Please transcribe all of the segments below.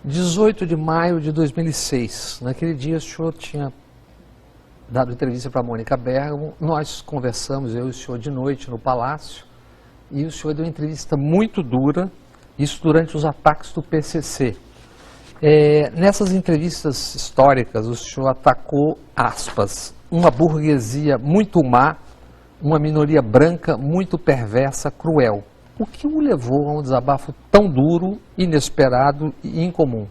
18 de maio de 2006. Naquele dia o senhor tinha dado entrevista para a Mônica Bergamo. Nós conversamos, eu e o senhor, de noite no Palácio. E o senhor deu uma entrevista muito dura, isso durante os ataques do PCC. Nessas entrevistas históricas, o senhor atacou, aspas, uma burguesia muito má, uma minoria branca muito perversa, cruel. O que o levou a um desabafo tão duro, inesperado e incomum?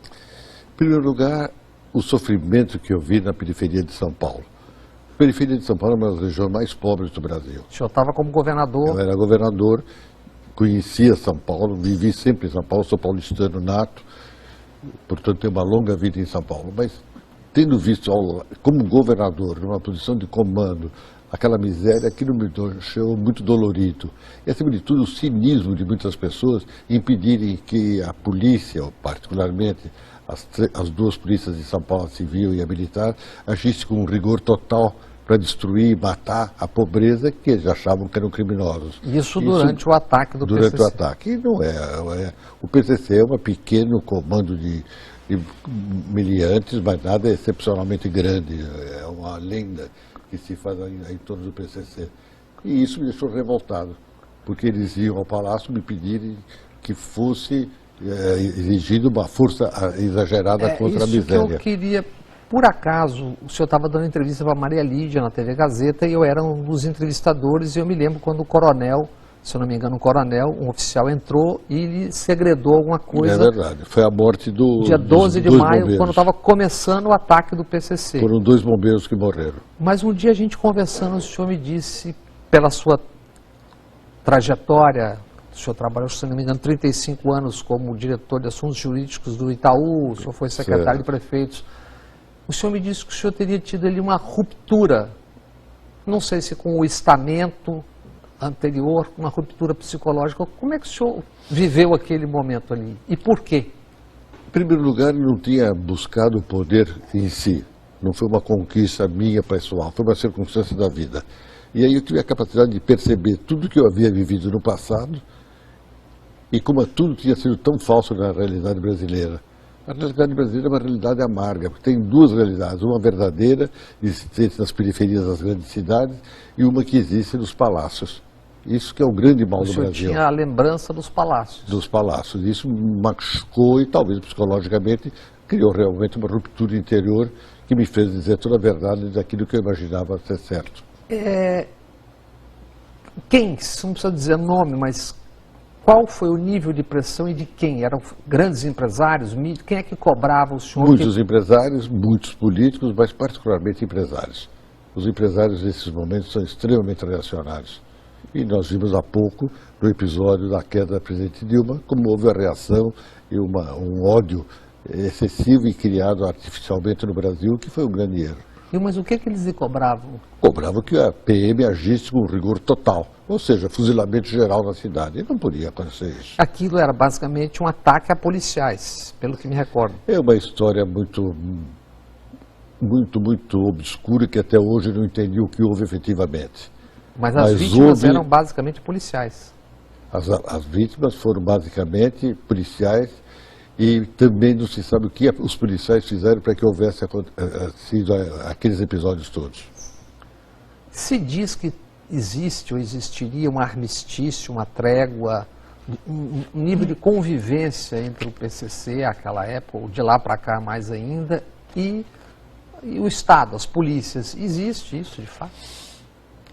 Em primeiro lugar, o sofrimento que eu vi na periferia de São Paulo. A periferia de São Paulo é uma das regiões mais pobres do Brasil. O senhor estava como governador? Eu era governador, conhecia São Paulo, vivi sempre em São Paulo, sou paulistano nato, portanto tenho uma longa vida em São Paulo. Mas tendo visto como governador, numa posição de comando, aquela miséria, aquilo me deixou muito dolorido. E, acima de tudo, o cinismo de muitas pessoas impedirem que a polícia, particularmente as duas polícias de São Paulo, a civil e a militar, agisse com um rigor total para destruir e matar a pobreza que eles achavam que eram criminosos. Isso durante o ataque do PCC? Durante o ataque. E não o PCC é um pequeno comando de miliantes, mas nada excepcionalmente grande. É uma lenda que se faz em torno do PCC. E isso me deixou revoltado, porque eles iam ao Palácio me pedirem que fosse exigido uma força exagerada contra a miséria. Isso que eu queria. Por acaso, o senhor estava dando entrevista para Maria Lídia na TV Gazeta e eu era um dos entrevistadores e eu me lembro quando o coronel, se eu não me engano, um oficial entrou e ele segredou alguma coisa. É verdade, foi a morte do... Dia 12 de maio, bombeiros. Quando estava começando o ataque do PCC. Foram 2 bombeiros que morreram. Mas um dia a gente conversando, o senhor me disse, pela sua trajetória, o senhor trabalhou, se não me engano, 35 anos como diretor de assuntos jurídicos do Itaú, o senhor foi secretário de prefeitos. O senhor me disse que o senhor teria tido ali uma ruptura, não sei se com o estamento anterior, uma ruptura psicológica. Como é que o senhor viveu aquele momento ali? E por quê? Em primeiro lugar, eu não tinha buscado o poder em si. Não foi uma conquista minha pessoal, foi uma circunstância da vida. E aí eu tive a capacidade de perceber tudo que eu havia vivido no passado e como tudo tinha sido tão falso na realidade brasileira. A realidade brasileira é uma realidade amarga, porque tem 2 realidades, uma verdadeira, existente nas periferias das grandes cidades, e uma que existe nos palácios. Isso que é o grande mal do Brasil. O senhor tinha a lembrança dos palácios. Dos palácios. Isso me machucou e talvez psicologicamente criou realmente uma ruptura interior que me fez dizer toda a verdade daquilo que eu imaginava ser certo. Quem, você não precisa dizer nome, mas qual foi o nível de pressão e de quem? Eram grandes empresários? Quem é que cobrava o senhor? Muitos empresários, muitos políticos, mas particularmente empresários. Os empresários nesses momentos são extremamente reacionários. E nós vimos há pouco, no episódio da queda da presidente Dilma, como houve a reação e um ódio excessivo e criado artificialmente no Brasil, que foi um grande erro. Mas o que eles lhe cobravam? Cobravam que a PM agisse com rigor total, ou seja, fuzilamento geral na cidade. E não podia acontecer isso. Aquilo era basicamente um ataque a policiais, pelo que me recordo. É uma história muito obscura que até hoje não entendi o que houve efetivamente. Mas as vítimas eram basicamente policiais. As vítimas foram basicamente policiais e também não se sabe o que os policiais fizeram para que houvesse sido aqueles episódios todos. Se diz que existe ou existiria um armistício, uma trégua, um nível de convivência entre o PCC, aquela época, ou de lá para cá mais ainda, e o Estado, as polícias. Existe isso, de fato?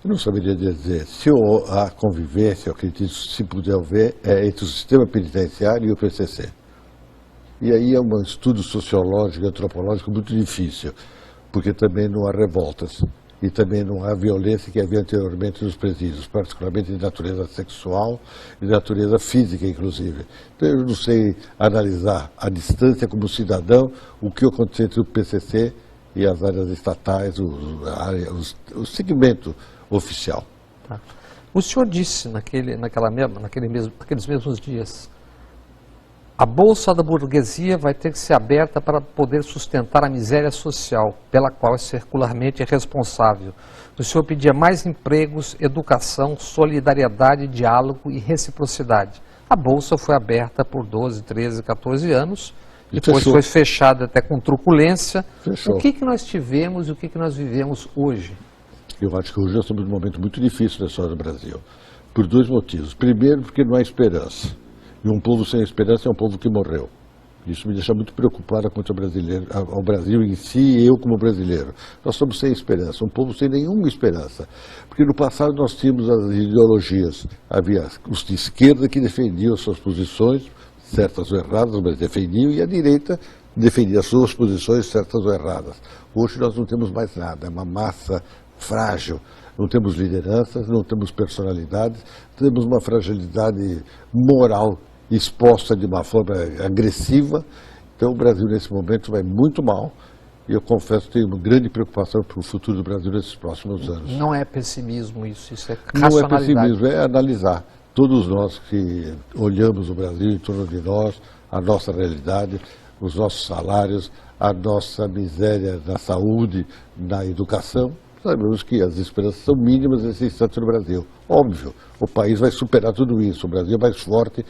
Eu não saberia dizer. Se há convivência, eu acredito, se puder ver, é entre o sistema penitenciário e o PCC. E aí é um estudo sociológico e antropológico muito difícil, porque também não há revoltas e também não há violência que havia anteriormente nos presídios, particularmente de natureza sexual e de natureza física, inclusive. Então eu não sei analisar à distância como cidadão o que aconteceu entre o PCC e as áreas estatais, o segmento oficial. Tá. O senhor disse naqueles mesmos dias: a bolsa da burguesia vai ter que ser aberta para poder sustentar a miséria social, pela qual é circularmente responsável. O senhor pedia mais empregos, educação, solidariedade, diálogo e reciprocidade. A bolsa foi aberta por 12, 13, 14 anos Depois fechou. foi fechado até com truculência. Fechou. O que nós tivemos e o que nós vivemos hoje? Eu acho que hoje nós estamos num momento muito difícil na história do Brasil, por dois motivos. Primeiro, porque não há esperança. E um povo sem esperança é um povo que morreu. Isso me deixa muito preocupado quanto ao Brasil em si e eu como brasileiro. Nós estamos sem esperança, um povo sem nenhuma esperança. Porque no passado nós tínhamos as ideologias. Havia os de esquerda que defendiam suas posições, certas ou erradas, mas defendiam, e a direita defendia as suas posições, certas ou erradas. Hoje nós não temos mais nada, é uma massa frágil. Não temos lideranças, não temos personalidades, temos uma fragilidade moral exposta de uma forma agressiva. Então o Brasil nesse momento vai muito mal e eu confesso que tenho uma grande preocupação para o futuro do Brasil nesses próximos anos. Não é pessimismo isso é Não é racionalidade. pessimismo, é analisar. Todos nós que olhamos o Brasil em torno de nós, a nossa realidade, os nossos salários, a nossa miséria na saúde, na educação, sabemos que as esperanças são mínimas nesse instante no Brasil. Óbvio, o país vai superar tudo isso, o Brasil é mais forte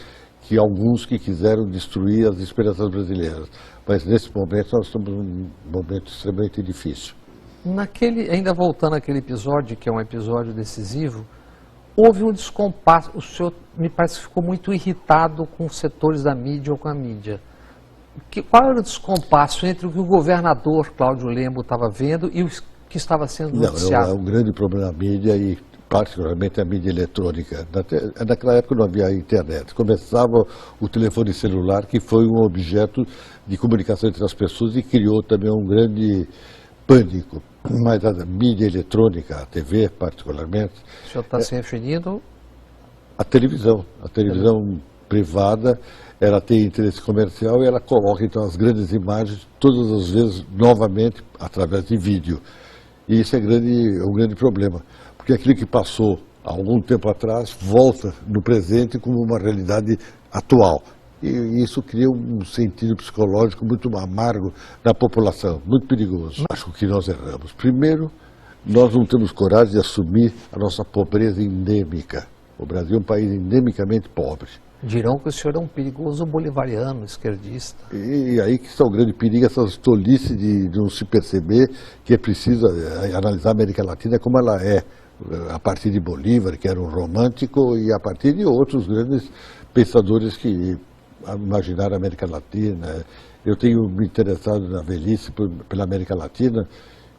que alguns que quiseram destruir as esperanças brasileiras. Mas nesse momento nós estamos num momento extremamente difícil. Ainda voltando àquele episódio, que é um episódio decisivo, houve um descompasso. O senhor me parece que ficou muito irritado com os setores da mídia ou com a mídia. Qual era o descompasso entre o que o governador Cláudio Lembo estava vendo e o que estava sendo noticiado? É um grande problema na mídia e particularmente a mídia eletrônica. Naquela época não havia internet. Começava o telefone celular, que foi um objeto de comunicação entre as pessoas e criou também um grande pânico. Mas a mídia eletrônica, a TV particularmente... O senhor está se referindo? A televisão privada, ela tem interesse comercial e ela coloca então as grandes imagens, todas as vezes, novamente, através de vídeo. E isso é um grande problema, porque aquilo que passou há algum tempo atrás volta no presente como uma realidade atual. E isso cria um sentido psicológico muito amargo na população, muito perigoso. Acho que nós erramos. Primeiro, nós não temos coragem de assumir a nossa pobreza endêmica. O Brasil é um país endemicamente pobre. Dirão que o senhor é um perigoso bolivariano, esquerdista. E aí que está o grande perigo, essa tolice de não se perceber que é preciso analisar a América Latina como ela é, a partir de Bolívar, que era um romântico, e a partir de outros grandes pensadores que imaginaram a América Latina. Eu tenho me interessado na velhice pela América Latina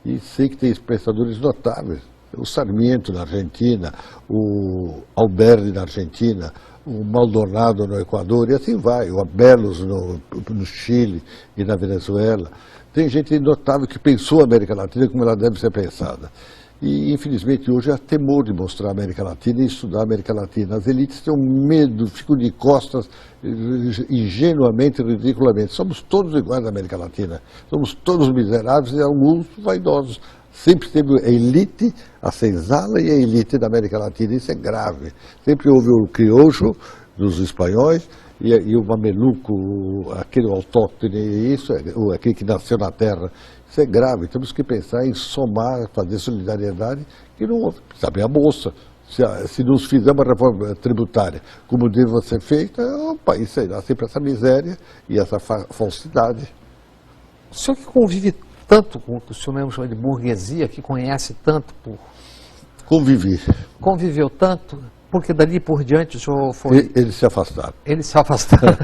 e sei que tem pensadores notáveis. O Sarmiento na Argentina, o Alberdi na Argentina, o Maldonado no Equador, e assim vai, o Abelos no Chile e na Venezuela. Tem gente notável que pensou a América Latina como ela deve ser pensada. E, infelizmente, hoje há temor de mostrar a América Latina e estudar a América Latina. As elites têm um medo, ficam de costas, ingenuamente, ridiculamente. Somos todos iguais na América Latina. Somos todos miseráveis e alguns vaidosos. Sempre teve a elite, a senzala e a elite da América Latina. Isso é grave. Sempre houve o crioulo dos espanhóis e o mameluco, aquele autóctone, aquele que nasceu na terra. Isso é grave. Temos que pensar em somar, fazer solidariedade, que não houve. Sabe, a bolsa. Se nos fizer uma reforma tributária como deve ser feita, o país sairá sempre essa miséria e essa falsidade. O senhor que convive tanto com o que o senhor mesmo chama de burguesia, que conhece tanto conviveu tanto, porque dali por diante o senhor foi... Eles se afastaram. Eles se afastaram.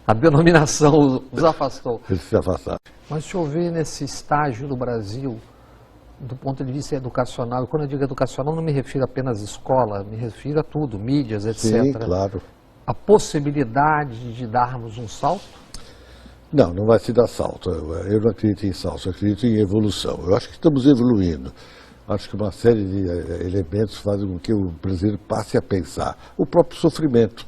A denominação os afastou. Eles se afastaram. Mas o senhor vê nesse estágio do Brasil, do ponto de vista educacional, e quando eu digo educacional não me refiro apenas à escola, me refiro a tudo, mídias, etc. Sim, claro. A possibilidade de darmos um salto? Não vai se dar salto. Eu não acredito em salto, eu acredito em evolução. Eu acho que estamos evoluindo. Acho que uma série de elementos fazem com que o brasileiro passe a pensar. O próprio sofrimento.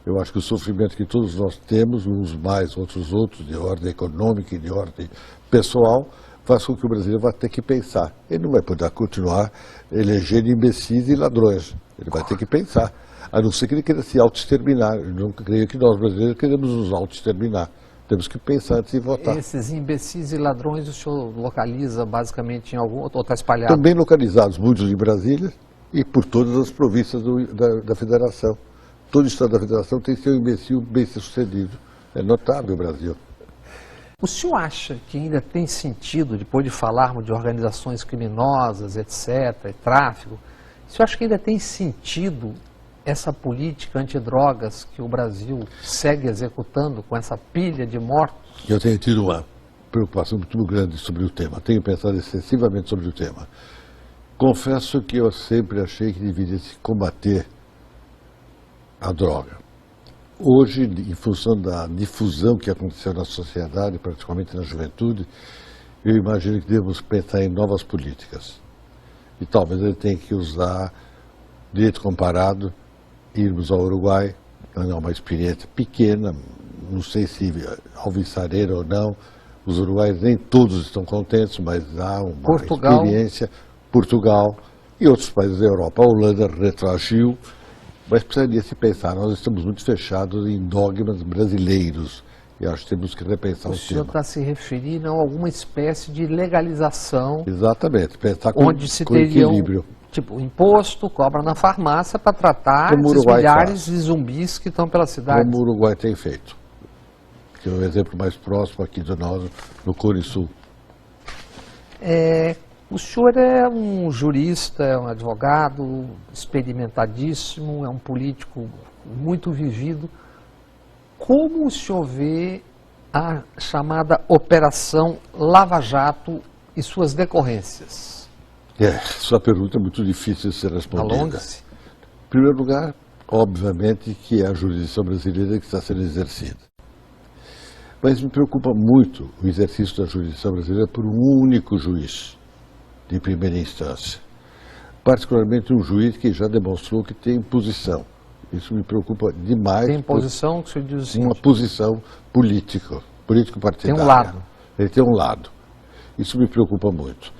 Eu acho que o sofrimento que todos nós temos, uns mais, outros, de ordem econômica e de ordem pessoal, faz com que o brasileiro vá ter que pensar. Ele não vai poder continuar elegendo imbecis e ladrões. Ele vai ter que pensar. A não ser que ele queira se auto-exterminar. Eu não creio que nós brasileiros queremos nos auto-exterminar. Temos que pensar antes de votar. Esses imbecis e ladrões o senhor localiza basicamente em algum, ou está espalhado? Também localizados, muitos em Brasília e por todas as províncias da Federação. Todo estado da Federação tem seu imbecil bem sucedido. É notável o Brasil. O senhor acha que ainda tem sentido, depois de falarmos de organizações criminosas, etc., e tráfico, o senhor acha que ainda tem sentido essa política antidrogas que o Brasil segue executando com essa pilha de mortos? Eu tenho tido uma preocupação muito grande sobre o tema, tenho pensado excessivamente sobre o tema. Confesso que eu sempre achei que deveria se combater a droga. Hoje, em função da difusão que aconteceu na sociedade, particularmente na juventude, eu imagino que devemos pensar em novas políticas. E talvez ele tenha que usar direito comparado, irmos ao Uruguai, é uma experiência pequena, não sei se alvissareira ou não, os uruguaios nem todos estão contentes, mas há uma experiência. Portugal e outros países da Europa, a Holanda retroagiu, mas precisaria se pensar, nós estamos muito fechados em dogmas brasileiros e acho que temos que repensar o tema. O senhor está se referindo a alguma espécie de legalização. Exatamente, pensar com equilíbrio. Tipo, imposto, cobra na farmácia para tratar esses milhares de zumbis que estão pela cidade. Como o Uruguai tem feito, que é o exemplo mais próximo aqui de nós, no Cone Sul. O senhor é um jurista, é um advogado experimentadíssimo, é um político muito vivido. Como o senhor vê a chamada Operação Lava Jato e suas decorrências? Sua pergunta é muito difícil de ser respondida. Alongue-se. Em primeiro lugar, obviamente que é a jurisdição brasileira que está sendo exercida. Mas me preocupa muito o exercício da jurisdição brasileira por um único juiz de primeira instância. Particularmente um juiz que já demonstrou que tem posição. Isso me preocupa demais. Tem posição, que o senhor diz o seguinte? Uma posição político-partidária. Tem um lado. Ele tem um lado. Isso me preocupa muito.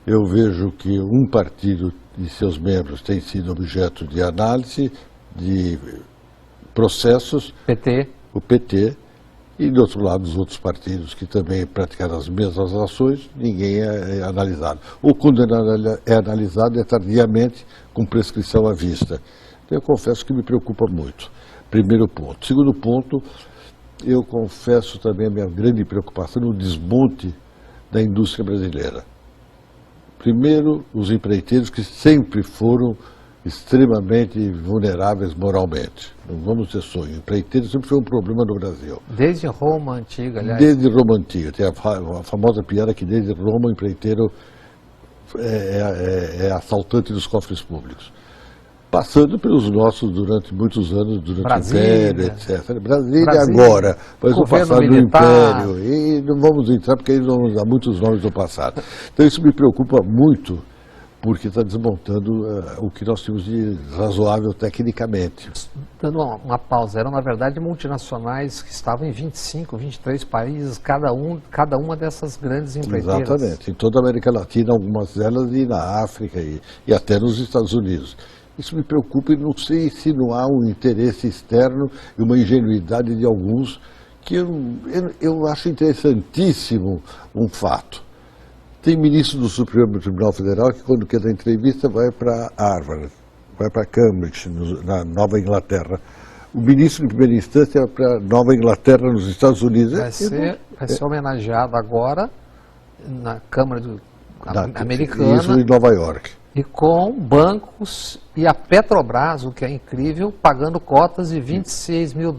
Eu vejo que um partido e seus membros tem sido objeto de análise, de processos. PT. O PT. E, do outro lado, os outros partidos que também praticaram as mesmas ações, ninguém é analisado. Ou quando é analisado, é tardiamente, com prescrição à vista. Então, eu confesso que me preocupa muito. Primeiro ponto. Segundo ponto, eu confesso também a minha grande preocupação no desmonte da indústria brasileira. Primeiro, os empreiteiros que sempre foram extremamente vulneráveis moralmente. Não vamos ter sonho. Empreiteiro sempre foi um problema no Brasil. Desde Roma antiga, aliás. Desde Roma antiga. Tem a famosa piada que desde Roma o empreiteiro é assaltante dos cofres públicos. Passando pelos nossos durante muitos anos, durante Brasília, o Império, etc. Brasília agora, mas o passado do Império. E não vamos entrar porque aí vamos dar muitos nomes do passado. Então isso me preocupa muito, porque está desmontando o que nós tínhamos de razoável tecnicamente. Dando uma pausa, eram na verdade multinacionais que estavam em 25, 23 países, cada uma dessas grandes empreiteiras. Exatamente, em toda a América Latina, algumas delas, e na África e até nos Estados Unidos. Isso me preocupa e não sei insinuar um interesse externo e uma ingenuidade de alguns, que eu acho interessantíssimo um fato. Tem ministro do Supremo Tribunal Federal que, quando quer dar entrevista, vai para Harvard, vai para Cambridge, na Nova Inglaterra. O ministro, em primeira instância, é para Nova Inglaterra, nos Estados Unidos. Vai ser homenageado agora na Câmara Americana. Isso em Nova York. E com bancos e a Petrobras, o que é incrível, pagando cotas de $26 mil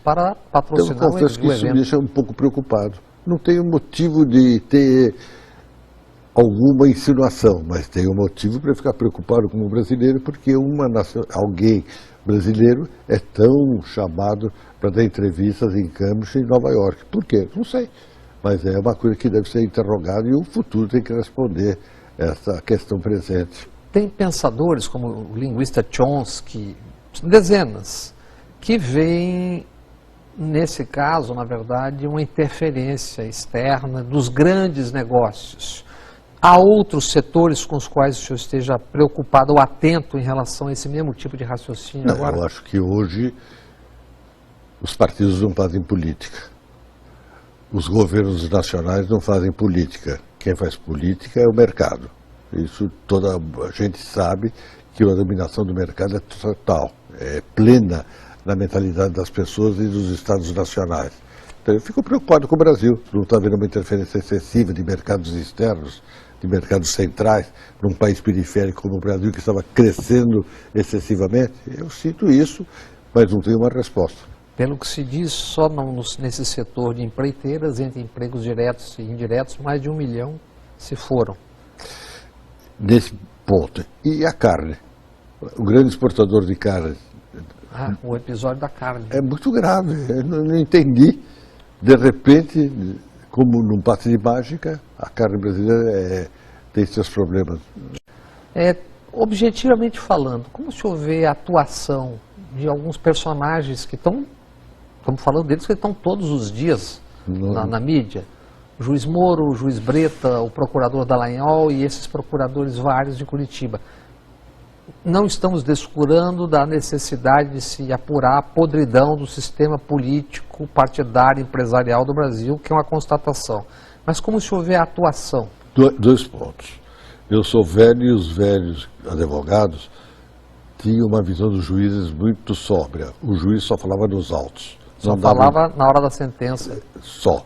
para patrocinar então, eu confesso que isso me deixa um pouco preocupado. Não tenho motivo de ter alguma insinuação, mas tenho motivo para ficar preocupado como brasileiro, porque alguém brasileiro é tão chamado para dar entrevistas em Cambridge e em Nova York. Por quê? Não sei. Mas é uma coisa que deve ser interrogada e o futuro tem que responder essa questão presente. Tem pensadores como o linguista Chomsky, dezenas, que veem nesse caso, na verdade, uma interferência externa dos grandes negócios. Há outros setores com os quais o senhor esteja preocupado ou atento em relação a esse mesmo tipo de raciocínio? Não, agora? Eu acho que hoje os partidos não fazem política. Os governos nacionais não fazem política. Quem faz política é o mercado. Isso toda a gente sabe que a dominação do mercado é total, é plena na mentalidade das pessoas e dos estados nacionais. Então eu fico preocupado com o Brasil, não está havendo uma interferência excessiva de mercados externos, de mercados centrais, num país periférico como o Brasil, que estava crescendo excessivamente. Eu sinto isso, mas não tenho uma resposta. Pelo que se diz, só nesse setor de empreiteiras, entre empregos diretos e indiretos, mais de 1 milhão se foram. Nesse ponto. E a carne? O grande exportador de carne. O episódio da carne. É muito grave. Eu não entendi. De repente, como num passe de mágica, a carne brasileira tem seus problemas. Objetivamente falando, como o senhor vê a atuação de alguns personagens que estamos falando deles, que estão todos os dias na mídia? O juiz Moro, o juiz Breta, o procurador Dallagnol e esses procuradores vários de Curitiba. Não estamos descurando da necessidade de se apurar a podridão do sistema político, partidário, empresarial do Brasil, que é uma constatação. Mas como o senhor vê a atuação? 2 pontos. Eu sou velho e os velhos advogados tinham uma visão dos juízes muito sóbria. O juiz só falava nos autos. Só falava na hora da sentença. Só.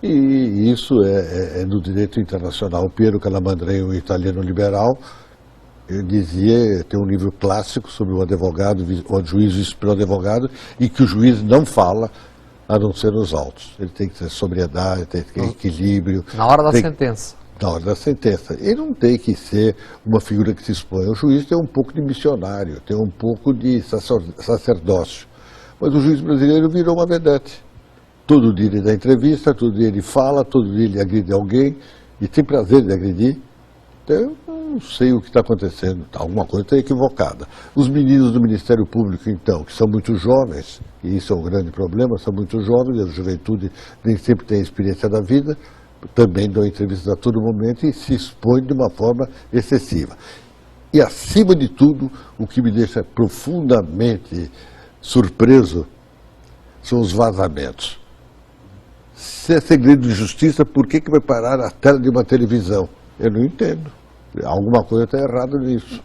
E isso é no direito internacional. Piero Calamandrei, um italiano liberal, dizia, tem um livro clássico sobre o advogado, o juiz visto pelo advogado, e que o juiz não fala a não ser nos autos. Ele tem que ter sobriedade, tem que ter equilíbrio. Na hora da sentença. Na hora da sentença. Ele não tem que ser uma figura que se expõe. O juiz tem um pouco de missionário, tem um pouco de sacerdócio. Mas o juiz brasileiro virou uma vedete. Todo dia ele dá entrevista, todo dia ele fala, todo dia ele agride alguém, e tem prazer de agredir. Então, eu não sei o que está acontecendo, alguma coisa está equivocada. Os meninos do Ministério Público, então, que são muito jovens, e isso é um grande problema, são muito jovens, a juventude nem sempre tem a experiência da vida, também dão entrevistas a todo momento e se expõem de uma forma excessiva. E, acima de tudo, o que me deixa profundamente surpreso são os vazamentos. Se é segredo de justiça, por que vai parar na tela de uma televisão? Eu não entendo. Alguma coisa está errada nisso.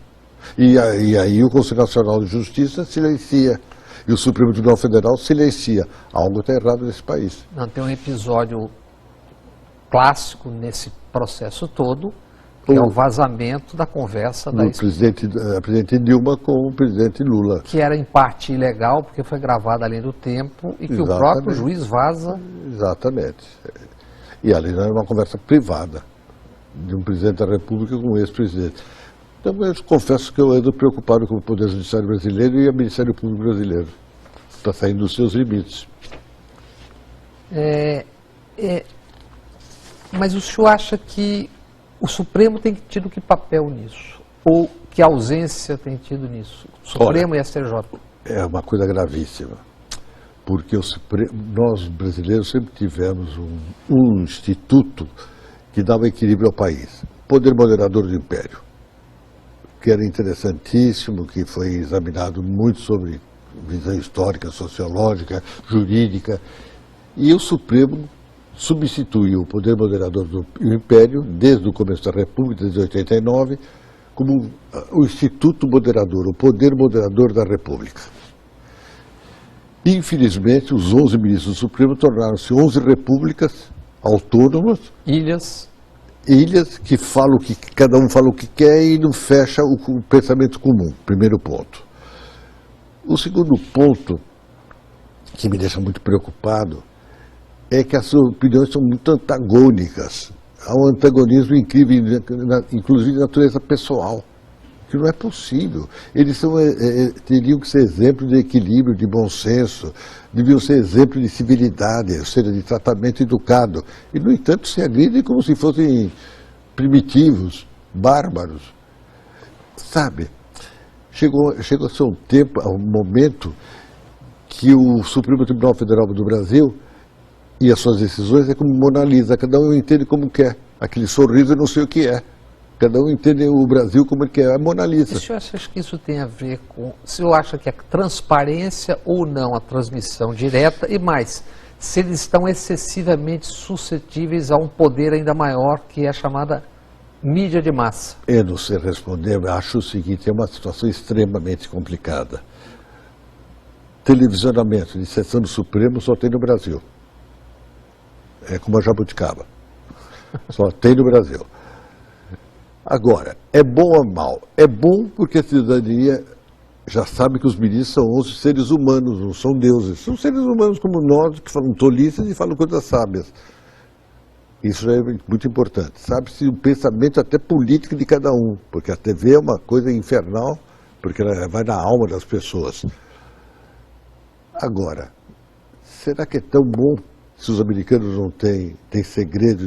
E aí o Conselho Nacional de Justiça silencia. E o Supremo Tribunal Federal silencia. Algo está errado nesse país. Não, tem um episódio clássico nesse processo todo, que é o vazamento da conversa da presidente Dilma com o presidente Lula. Que era em parte ilegal, porque foi gravada além do tempo, e que o próprio juiz vaza. Exatamente. E ali não era uma conversa privada de um presidente da República com um ex-presidente. Então eu confesso que eu ando preocupado com o Poder Judiciário brasileiro e o Ministério Público brasileiro. Está saindo dos seus limites. Mas o senhor acha que o Supremo tem tido que papel nisso? Ou que ausência tem tido nisso? O Supremo e a STJ? É uma coisa gravíssima. Porque nós brasileiros sempre tivemos um instituto que dava equilíbrio ao país. Poder moderador do Império, que era interessantíssimo, que foi examinado muito sobre visão histórica, sociológica, jurídica. E o Supremo substituiu o poder moderador do Império, desde o começo da República, desde 89, como o Instituto Moderador, o poder moderador da República. Infelizmente, os 11 ministros do Supremo tornaram-se 11 repúblicas autônomas. Ilhas que falam que cada um fala o que quer e não fecha o pensamento comum. Primeiro ponto. O segundo ponto, que me deixa muito preocupado, é que as opiniões são muito antagônicas. Há um antagonismo incrível, inclusive de natureza pessoal, que não é possível. Eles teriam que ser exemplo de equilíbrio, de bom senso, deviam ser exemplo de civilidade, ou seja, de tratamento educado. E, no entanto, se agridem como se fossem primitivos, bárbaros. Sabe, chegou a ser um momento que o Supremo Tribunal Federal do Brasil e as suas decisões é como Mona Lisa, cada um entende como quer. Aquele sorriso eu não sei o que é. Cada um entende o Brasil como ele quer. É a Mona Lisa. E o senhor acha que isso tem a ver com... O senhor acha que é transparência ou não a transmissão direta? E mais, se eles estão excessivamente suscetíveis a um poder ainda maior, que é a chamada mídia de massa? Eu não sei responder, eu acho o seguinte, é uma situação extremamente complicada. televisionamento de sessão do Supremo só tem no Brasil. É como a jabuticaba. Só tem no Brasil. Agora, é bom ou mal? É bom porque a cidadania já sabe que os ministros são 11 seres humanos, não são deuses. São seres humanos como nós, que falam tolices e falam coisas sábias. Isso é muito importante. Sabe-se o pensamento até político de cada um, porque a TV é uma coisa infernal, porque ela vai na alma das pessoas. Agora, será que é tão bom se os americanos não têm segredo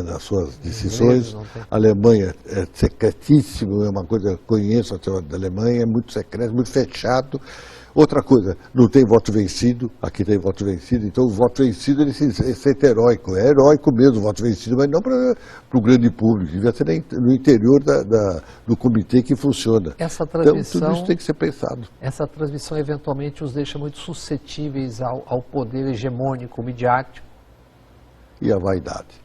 nas suas decisões? A Alemanha é secretíssimo, é uma coisa, conheço a teoria da Alemanha, é muito secreto, muito fechado. Outra coisa, não tem voto vencido, aqui tem voto vencido, então o voto vencido ele se sente heróico, é heróico mesmo o voto vencido, mas não para o grande público, devia ser no interior do comitê que funciona. Essa transmissão, então tudo isso tem que ser pensado. Essa transmissão eventualmente os deixa muito suscetíveis ao poder hegemônico, midiático. E a vaidade.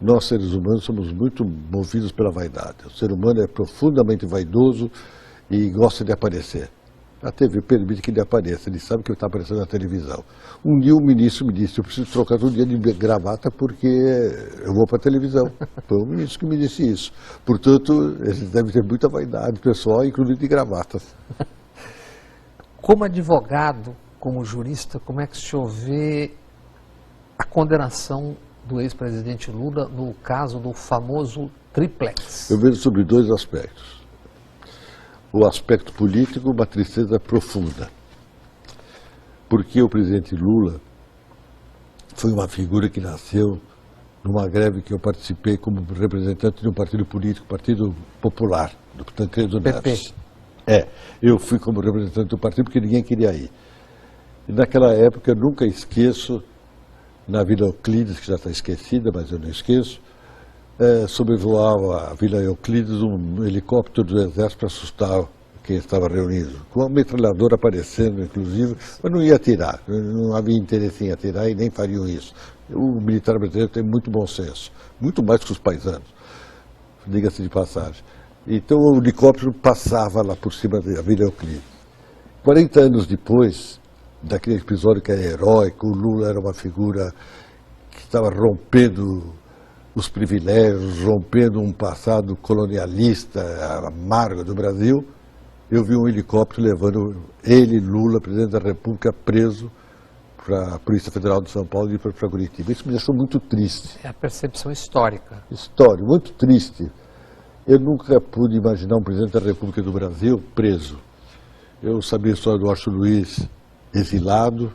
Nós, seres humanos, somos muito movidos pela vaidade. O ser humano é profundamente vaidoso e gosta de aparecer. A TV permite que ele apareça, ele sabe que está aparecendo na televisão. Um dia um ministro me disse, eu preciso trocar todo dia de gravata porque eu vou para a televisão. Foi um ministro que me disse isso. Portanto, eles devem ter muita vaidade pessoal, inclusive de gravatas. Como advogado, como jurista, como é que o senhor vê a condenação do ex-presidente Lula no caso do famoso triplex? Eu vejo sobre dois aspectos. O aspecto político, uma tristeza profunda. Porque o presidente Lula foi uma figura que nasceu numa greve que eu participei como representante de um partido político, Partido Popular, do Tancredo Neves. Eu fui como representante do partido porque ninguém queria ir. E naquela época eu nunca esqueço, na Vila Euclides, que já está esquecida, mas eu não esqueço, sobrevoava a Vila Euclides um helicóptero do Exército para assustar quem estava reunido, com uma metralhadora aparecendo, inclusive, mas não ia atirar, não havia interesse em atirar e nem fariam isso. O militar brasileiro tem muito bom senso, muito mais que os paisanos, diga-se de passagem. Então o helicóptero passava lá por cima da Vila Euclides. 40 anos depois daquele episódio que era heróico, o Lula era uma figura que estava rompendo os privilégios, rompendo um passado colonialista amargo do Brasil. Eu vi um helicóptero levando ele, Lula, presidente da República, preso para a Polícia Federal de São Paulo e para Curitiba. Isso me deixou muito triste. É a percepção histórica. História, muito triste. Eu nunca pude imaginar um presidente da República do Brasil preso. Eu sabia a história do Washington Luiz exilado,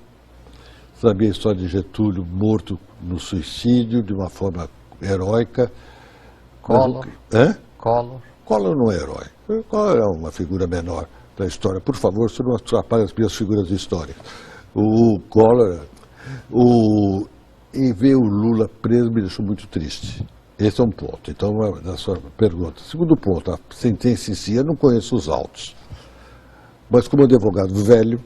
sabia a história de Getúlio morto no suicídio de uma forma heróica. Collor. Collor. Collor não é herói. Collor é uma figura menor da história. Por favor, você não atrapalhe as minhas figuras históricas. O Collor, e ver o Lula preso me deixou muito triste. Esse é um ponto. Então, na sua pergunta. Segundo ponto, a sentença em si, eu não conheço os autos. Mas como advogado velho,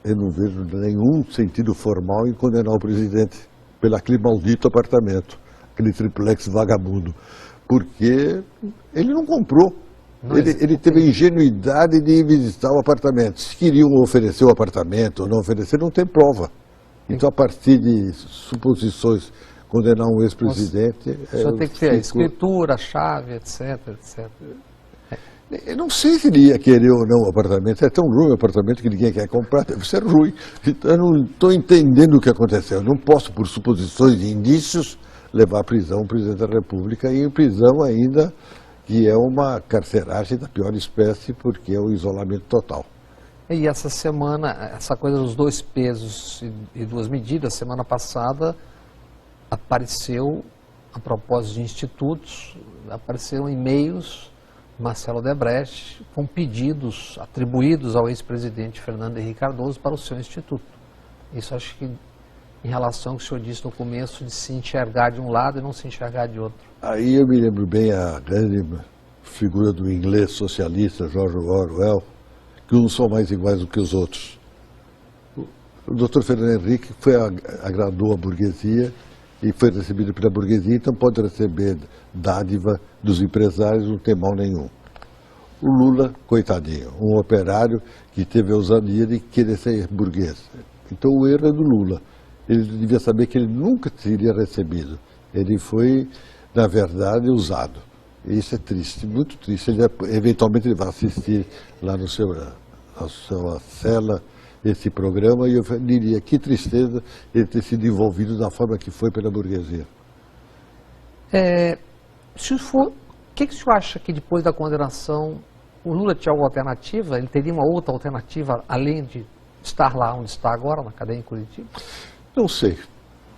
eu não vejo nenhum sentido formal em condenar o presidente pelo aquele maldito apartamento, aquele triplex vagabundo, porque ele não comprou. Ele teve a ingenuidade de ir visitar o apartamento. Se queriam oferecer o apartamento ou não oferecer, não tem prova. Então, a partir de suposições, condenar um ex-presidente... O senhor tem que ter a escritura, a chave, etc, etc. Eu não sei se ele ia querer ou não o apartamento. É tão ruim o apartamento que ninguém quer comprar, deve ser ruim. Então, eu não estou entendendo o que aconteceu. Eu não posso, por suposições e indícios, levar à prisão o presidente da República e em prisão ainda, que é uma carceragem da pior espécie, porque é o isolamento total. E essa semana, essa coisa dos dois pesos e duas medidas, semana passada apareceu, a propósito de institutos, apareceram e-mails Marcelo Odebrecht com pedidos atribuídos ao ex-presidente Fernando Henrique Cardoso para o seu instituto. Isso acho que em relação ao que o senhor disse no começo, de se enxergar de um lado e não se enxergar de outro. Aí eu me lembro bem a grande figura do inglês socialista, George Orwell, que uns são mais iguais do que os outros. O Dr. Fernando Henrique agradou a burguesia e foi recebido pela burguesia, então pode receber dádiva dos empresários, não tem mal nenhum. O Lula, coitadinho, um operário que teve a ousadia de querer ser burguês. Então o erro é do Lula. Ele devia saber que ele nunca seria recebido. Ele foi, na verdade, usado. E isso é triste, muito triste. Eventualmente ele vai assistir lá na sua cela esse programa, e eu diria que tristeza ele ter sido envolvido da forma que foi pela burguesia. O que o senhor acha que depois da condenação o Lula tinha alguma alternativa? Ele teria uma outra alternativa além de estar lá onde está agora, na cadeia em Curitiba? Não sei.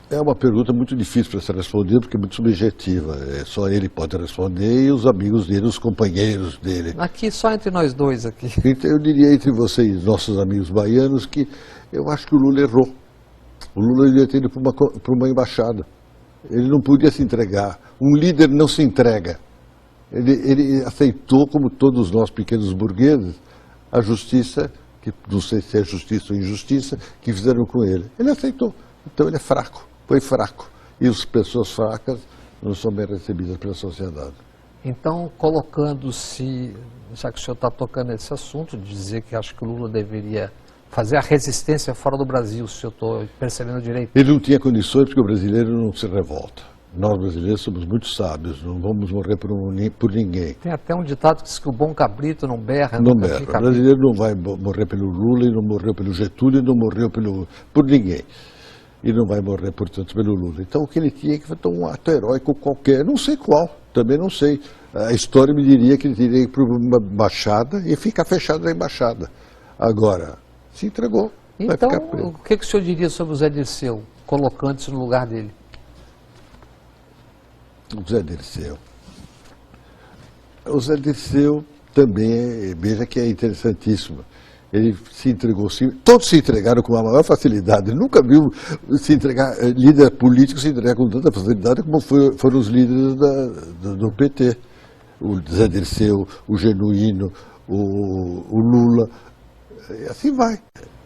É uma pergunta muito difícil para ser respondida, porque é muito subjetiva. Só ele pode responder e os amigos dele, os companheiros dele. Aqui, só entre nós dois aqui. Então, eu diria entre vocês, nossos amigos baianos, que eu acho que o Lula errou. O Lula devia ter ido para uma embaixada. Ele não podia se entregar. Um líder não se entrega. Ele aceitou, como todos nós pequenos burgueses, a justiça, que não sei se é justiça ou injustiça, que fizeram com ele. Ele aceitou. Então ele é fraco, foi fraco. E as pessoas fracas não são bem recebidas pela sociedade. Então, colocando-se, já que o senhor está tocando nesse assunto, de dizer que acho que o Lula deveria fazer a resistência fora do Brasil, se eu estou percebendo direito. Ele não tinha condições, porque o brasileiro não se revolta. Nós brasileiros somos muito sábios, não vamos morrer por ninguém. Tem até um ditado que diz que o bom cabrito não berra. Não berra. O brasileiro não vai morrer pelo Lula, e não morreu pelo Getúlio, e não morreu por ninguém. E não vai morrer, portanto, pelo Lula. Então o que ele tinha que fazer um ato heróico qualquer, não sei qual, também não sei. A história me diria que ele teria que ir para uma embaixada e ficar fechado na embaixada. Agora, se entregou, vai então, ficar preso. O que o senhor diria sobre o Zé Dirceu, colocando-se no lugar dele? O Zé Dirceu. O Zé Dirceu também, veja que é interessantíssimo. Ele se entregou, todos se entregaram com a maior facilidade. Nunca viu se entregar, líder político se entregar com tanta facilidade como foram os líderes do PT. O Zé Dirceu, o Genuíno, o Lula, e assim vai.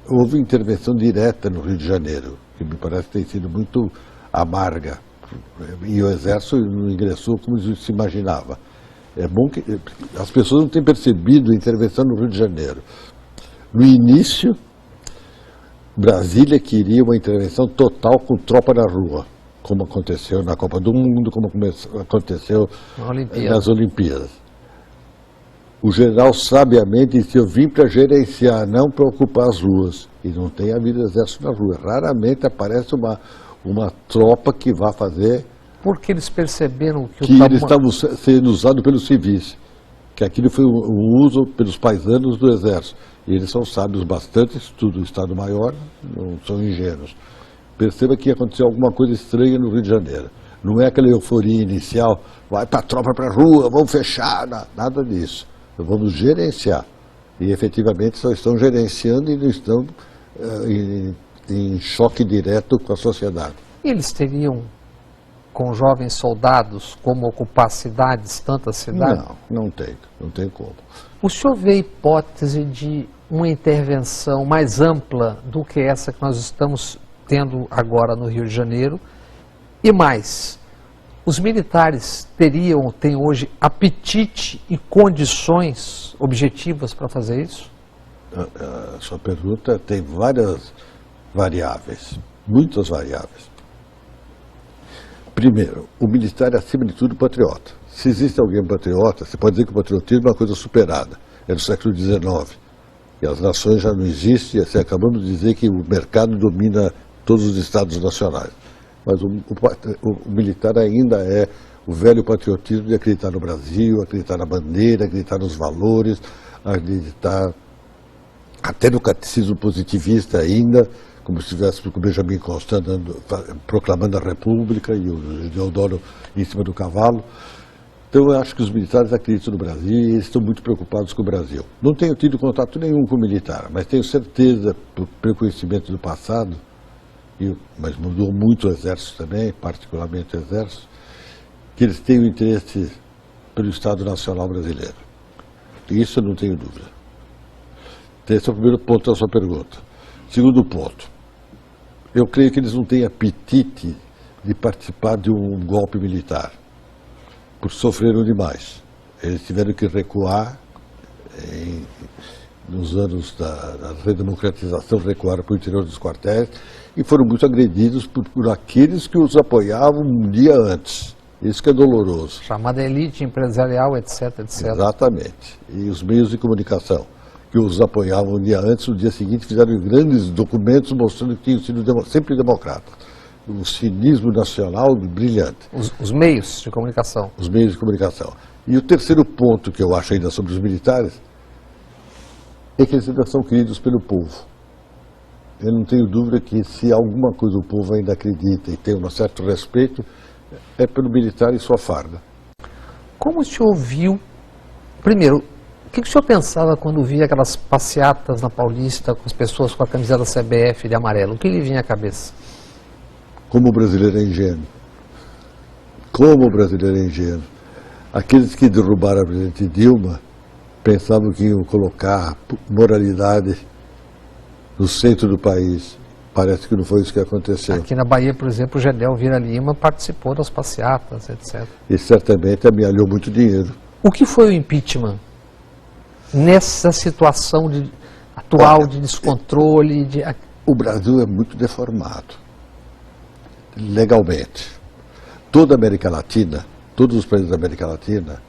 Houve intervenção direta no Rio de Janeiro, que me parece que tem sido muito amarga. E o Exército não ingressou como se imaginava. É bom que as pessoas não têm percebido a intervenção no Rio de Janeiro. No início, Brasília queria uma intervenção total com tropa na rua, como aconteceu na Copa do Mundo, como aconteceu nas Olimpíadas. O general sabiamente disse: eu vim para gerenciar, não para ocupar as ruas. E não tem havido exército na rua. Raramente aparece uma tropa que vá fazer... Porque eles perceberam que eles estavam sendo usados pelos civis. Que aquilo foi um uso pelos paisanos do Exército. E eles são sábios bastante, estudam o Estado-Maior, não são ingênuos. Perceba que aconteceu alguma coisa estranha no Rio de Janeiro. Não é aquela euforia inicial, vai para a tropa para a rua, vamos fechar, nada disso. Vamos gerenciar. E efetivamente só estão gerenciando e não estão em choque direto com a sociedade. E eles teriam, com jovens soldados, como ocupar cidades, tantas cidades? Não tem como. O senhor vê a hipótese de uma intervenção mais ampla do que essa que nós estamos tendo agora no Rio de Janeiro? E mais, os militares têm hoje apetite e condições objetivas para fazer isso? A sua pergunta tem várias variáveis, muitas variáveis. Primeiro, o militar é, acima de tudo, patriota. Se existe alguém patriota, você pode dizer que o patriotismo é uma coisa superada. É do século XIX. E as nações já não existem, assim, acabamos de dizer que o mercado domina todos os estados nacionais. Mas o militar ainda é o velho patriotismo de acreditar no Brasil, acreditar na bandeira, acreditar nos valores, acreditar até no catecismo positivista ainda, como se estivesse com o Benjamin Constant proclamando a República e o Deodoro em cima do cavalo. Então eu acho que os militares acreditam no Brasil e eles estão muito preocupados com o Brasil. Não tenho tido contato nenhum com o militar, mas tenho certeza, pelo conhecimento do passado, mas mudou muito o Exército também, particularmente o Exército, que eles têm o interesse pelo Estado Nacional Brasileiro. E isso eu não tenho dúvida. Esse é o primeiro ponto da sua pergunta. Segundo ponto, eu creio que eles não têm apetite de participar de um golpe militar, porque sofreram demais. Eles tiveram que recuar nos anos da redemocratização, recuaram para o interior dos quartéis e foram muito agredidos por aqueles que os apoiavam um dia antes. Isso que é doloroso. Chamada elite empresarial, etc, etc. Exatamente. E os meios de comunicação que os apoiavam um dia antes, no dia seguinte fizeram grandes documentos mostrando que tinham sido sempre democratas. Um cinismo nacional brilhante. Os meios de comunicação. Os meios de comunicação. E o terceiro ponto que eu acho ainda sobre os militares é que eles ainda são queridos pelo povo. Eu não tenho dúvida que se alguma coisa o povo ainda acredita e tem um certo respeito, é pelo militar e sua farda. Como o senhor viu, primeiro, o que o senhor pensava quando via aquelas passeatas na Paulista com as pessoas com a camiseta da CBF de amarelo? O que lhe vinha à cabeça? Como o brasileiro é ingênuo. Como o brasileiro é ingênuo. Aqueles que derrubaram a presidente Dilma pensavam que iam colocar moralidade no centro do país. Parece que não foi isso que aconteceu. Aqui na Bahia, por exemplo, o Gedel Vieira Lima participou das passeatas, etc. E certamente amealhou muito dinheiro. O que foi o impeachment nessa situação atual de descontrole? O Brasil é muito deformado, legalmente. Toda a América Latina, todos os países da América Latina,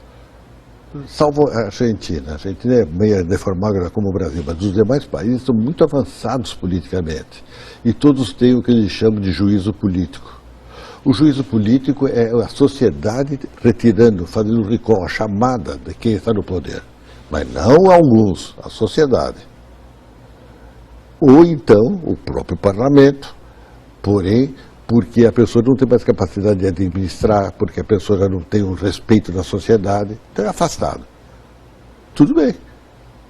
salvo a Argentina é meio deformada como o Brasil, mas os demais países são muito avançados politicamente. E todos têm o que eles chamam de juízo político. O juízo político é a sociedade retirando, fazendo recall, a chamada de quem está no poder. Mas não alguns, a sociedade. Ou então o próprio parlamento, porém, porque a pessoa não tem mais capacidade de administrar, porque a pessoa já não tem um respeito da sociedade, então é afastado. Tudo bem,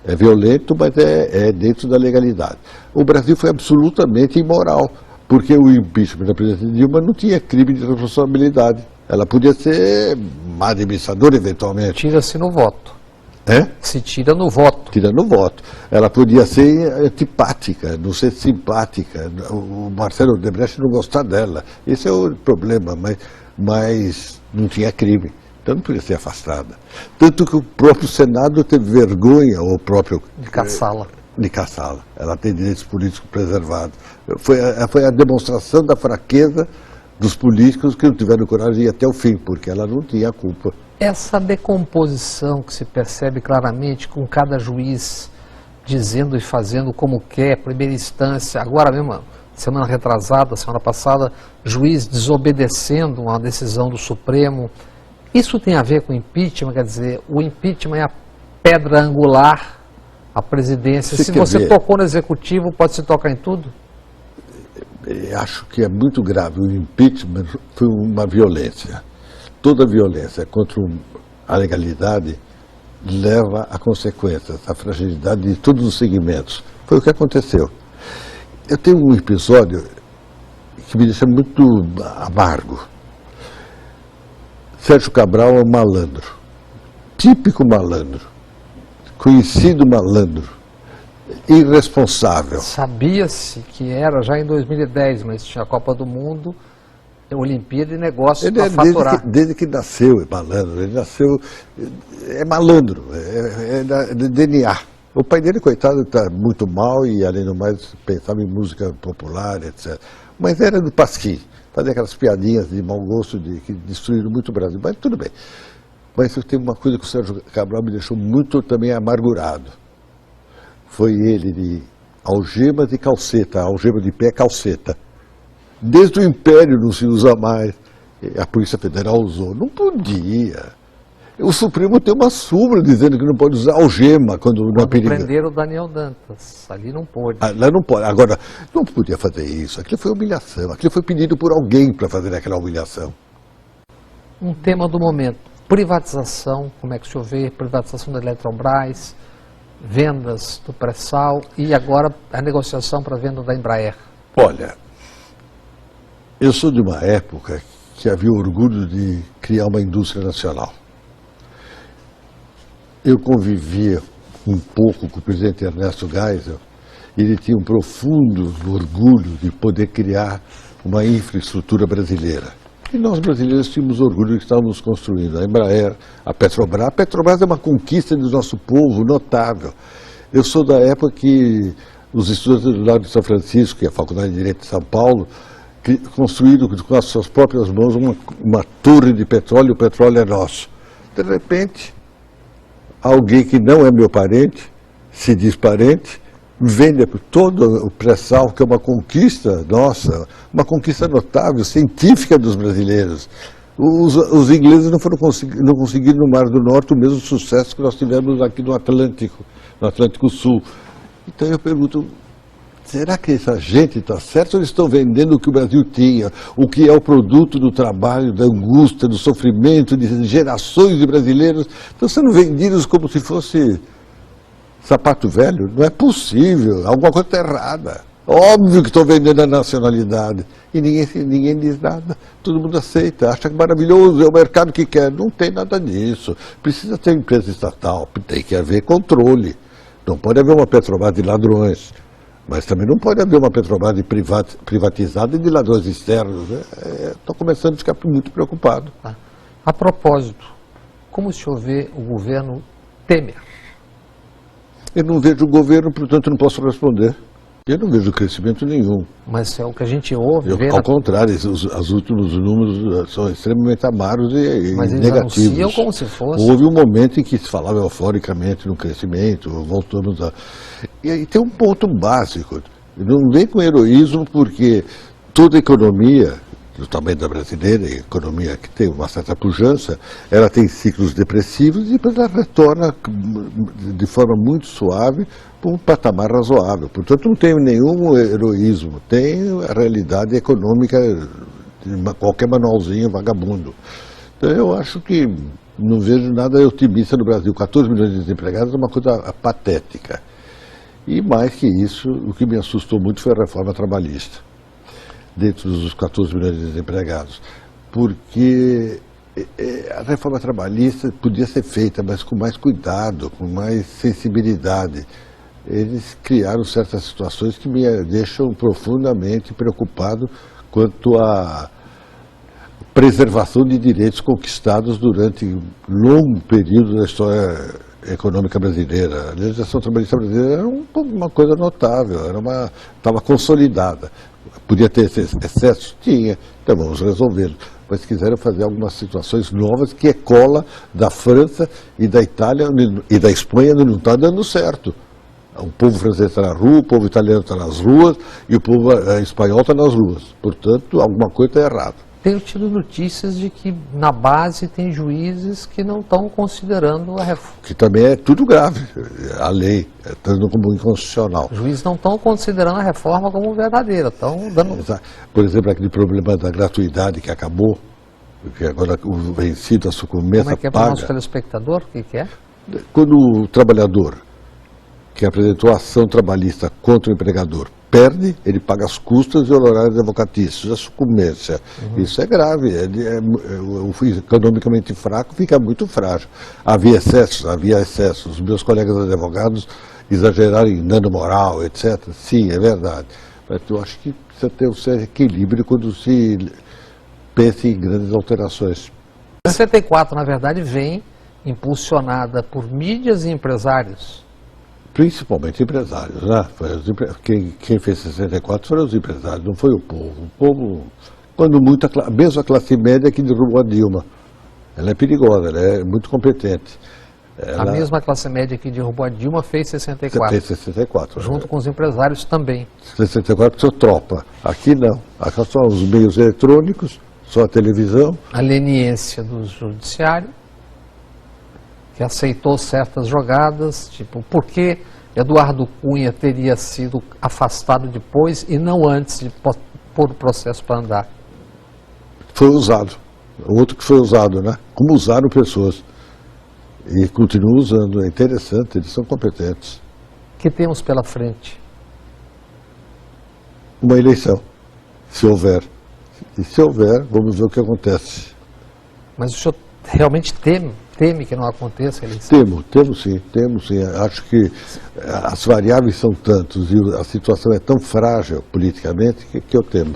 é violento, mas é dentro da legalidade. O Brasil foi absolutamente imoral, porque o impeachment da presidente Dilma não tinha crime de responsabilidade. Ela podia ser má administradora, eventualmente. Tira-se no voto. É? Se tira no voto. Tira no voto. Ela podia ser antipática, não ser simpática. O Marcelo Odebrecht não gostar dela. Esse é o problema, mas não tinha crime. Então não podia ser afastada. Tanto que o próprio Senado teve vergonha, ou o próprio... De caçá-la. De caçá-la. Ela tem direitos políticos preservados. Foi a demonstração da fraqueza dos políticos que não tiveram coragem de ir até o fim, porque ela não tinha culpa. Essa decomposição que se percebe claramente com cada juiz dizendo e fazendo como quer, primeira instância, agora mesmo, semana retrasada, semana passada, juiz desobedecendo uma decisão do Supremo, isso tem a ver com o impeachment? Quer dizer, o impeachment é a pedra angular, a presidência. Se você tocou no executivo, pode se tocar em tudo? Eu acho que é muito grave. O impeachment foi uma violência. Toda violência contra a legalidade leva a consequências, a fragilidade de todos os segmentos. Foi o que aconteceu. Eu tenho um episódio que me deixa muito amargo. Sérgio Cabral é um malandro, típico malandro, conhecido malandro, irresponsável. Sabia-se que era já em 2010, mas tinha a Copa do Mundo, Olimpíada e negócio para faturar. Desde que nasceu é malandro, ele nasceu, é malandro, é de DNA. O pai dele, coitado, está muito mal e, além do mais, pensava em música popular, etc. Mas era do Pasquim, fazia aquelas piadinhas de mau gosto que destruíram muito o Brasil, mas tudo bem. Mas eu tenho uma coisa que o Sérgio Cabral me deixou muito também amargurado. Foi ele de algemas e calceta, algema de pé, calceta. Desde o Império não se usa mais. A Polícia Federal usou. Não podia. O Supremo tem uma súmula dizendo que não pode usar algema quando não é perigoso. Prenderam o Daniel Dantas. Ali não pôde. Lá não pode. Agora, não podia fazer isso. Aquilo foi humilhação. Aquilo foi pedido por alguém para fazer aquela humilhação. Um tema do momento. Privatização. Como é que o senhor vê? Privatização da Eletrobras, vendas do pré-sal e agora a negociação para a venda da Embraer. Olha, eu sou de uma época que havia orgulho de criar uma indústria nacional. Eu convivia um pouco com o presidente Ernesto Geisel e ele tinha um profundo orgulho de poder criar uma infraestrutura brasileira. E nós brasileiros tínhamos orgulho que estávamos construindo. A Embraer, a Petrobras. A Petrobras é uma conquista do nosso povo notável. Eu sou da época que os estudantes do Largo de São Francisco, que é a Faculdade de Direito de São Paulo, construíram com as suas próprias mãos uma torre de petróleo, o petróleo é nosso. De repente, alguém que não é meu parente, se diz parente, vende todo o pré-sal, que é uma conquista nossa, uma conquista notável, científica dos brasileiros. Os ingleses não conseguiram no Mar do Norte o mesmo sucesso que nós tivemos aqui no Atlântico Sul. Então eu pergunto, será que essa gente está certa ou eles estão vendendo o que o Brasil tinha, o que é o produto do trabalho, da angústia, do sofrimento de gerações de brasileiros, estão sendo vendidos como se fosse sapato velho? Não é possível, alguma coisa está errada. Óbvio que estão vendendo a nacionalidade. E ninguém diz nada, todo mundo aceita, acha que maravilhoso, é o mercado que quer. Não tem nada disso. Precisa ter empresa estatal, tem que haver controle. Não pode haver uma Petrobras de ladrões, mas também não pode haver uma Petrobras privatizada de ladrões externos. Estou começando a ficar muito preocupado. A propósito, como o senhor vê o governo Temer? Eu não vejo o governo, portanto não posso responder. Eu não vejo crescimento nenhum. Mas é o que a gente ouve. Ao contrário, os últimos números são extremamente amargos e mas eles negativos. anunciam como se fosse. Houve um momento em que se falava euforicamente no crescimento, voltamos a... E aí tem um ponto básico. Não vem com heroísmo, porque toda economia, do tamanho da brasileira, a economia que tem uma certa pujança, ela tem ciclos depressivos e depois ela retorna de forma muito suave para um patamar razoável. Portanto, não tem nenhum heroísmo, tem a realidade econômica de qualquer manualzinho vagabundo. Então, eu acho que não vejo nada otimista no Brasil. 14 milhões de desempregados é uma coisa patética. E mais que isso, o que me assustou muito foi a reforma trabalhista, dentro dos 14 milhões de desempregados, porque a reforma trabalhista podia ser feita, mas com mais cuidado, com mais sensibilidade. Eles criaram certas situações que me deixam profundamente preocupado quanto à preservação de direitos conquistados durante um longo período da história econômica brasileira. A legislação trabalhista brasileira era uma coisa notável, estava consolidada. Podia ter excesso? Tinha, então vamos resolvê-lo. Mas quiseram fazer algumas situações novas que é cola da França e da Itália e da Espanha não está dando certo. O povo francês está na rua, o povo italiano está nas ruas e o povo espanhol está nas ruas. Portanto, alguma coisa está errada. Tenho tido notícias de que na base tem juízes que não estão considerando a reforma. Que também é tudo grave, a lei, estando como inconstitucional. Os juízes não estão considerando a reforma como verdadeira, estão dando... Por exemplo, aquele problema da gratuidade que acabou, que agora o vencido, a sucumbência paga. Como é que é para o nosso telespectador? O que é? Quando o trabalhador que apresentou a ação trabalhista contra o empregador perde, ele paga as custas e honorários advocatícios, a sucumbência. Isso é grave, o economicamente fraco fica muito frágil. Havia excessos, os meus colegas advogados exageraram em dano moral, etc. Sim, é verdade. Mas eu acho que precisa ter um certo equilíbrio quando se pensa em grandes alterações. 64, na verdade, vem impulsionada por mídias e empresários. Principalmente empresários, né? Quem fez 64 foram os empresários, não foi o povo. O povo, quando muito, mesmo a classe média que derrubou a Dilma. Ela é perigosa, ela é muito competente. A mesma classe média que derrubou a Dilma fez 64. Fez 64. Junto com os empresários também. 64 sua tropa. Aqui não. Aqui são os meios eletrônicos, só a televisão. A leniência do judiciário, que aceitou certas jogadas, tipo, por que Eduardo Cunha teria sido afastado depois e não antes de pôr o processo para andar? Foi usado. O outro que foi usado, né? Como usaram pessoas. E continuam usando. É interessante, eles são competentes. Que temos pela frente? Uma eleição, se houver. E se houver, vamos ver o que acontece. Mas o senhor realmente teme que não aconteça a eleição? Temo sim. Acho que as variáveis são tantas e a situação é tão frágil politicamente que eu temo.